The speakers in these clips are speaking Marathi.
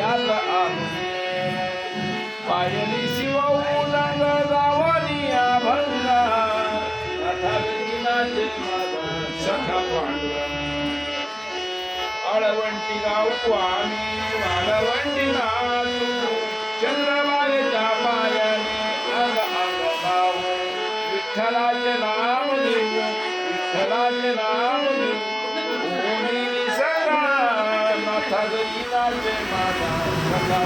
आज पायरी शिवून गावानी अभंगा नाचे सखा पांडुरंग आळवंटी गाऊ आम्ही वाळवंटी नाचू चंद्रभागेच्या पायाने अग अग गाऊ विठ्ठलाचे नाम घेऊ विठ्ठलाचे नाम घेऊ कोणी निसर्गा नाथा गरी नाचे माझा सखा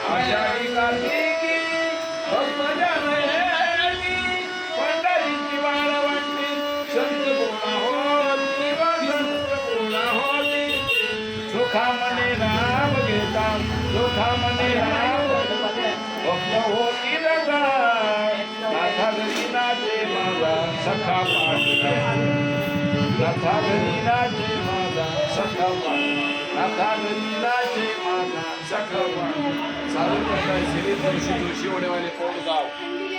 आषाढी कार्तिकी भक्तजनयनी पंढरीची वाळवंटी संत पूर्ण होती संत पूर्ण होती सुखा मने नाम घेता सुखा मने नाम भक्त होती रंगा नाथा घरी नाचे माझा सखा पांडुरंग नाथा घरी नाचे माझा सखा पांडुरंग नाथा घरी नाचे माझा सखा पांडुरंग साधू श्री तुळशी तुळशी ओढेवाले कोण गाव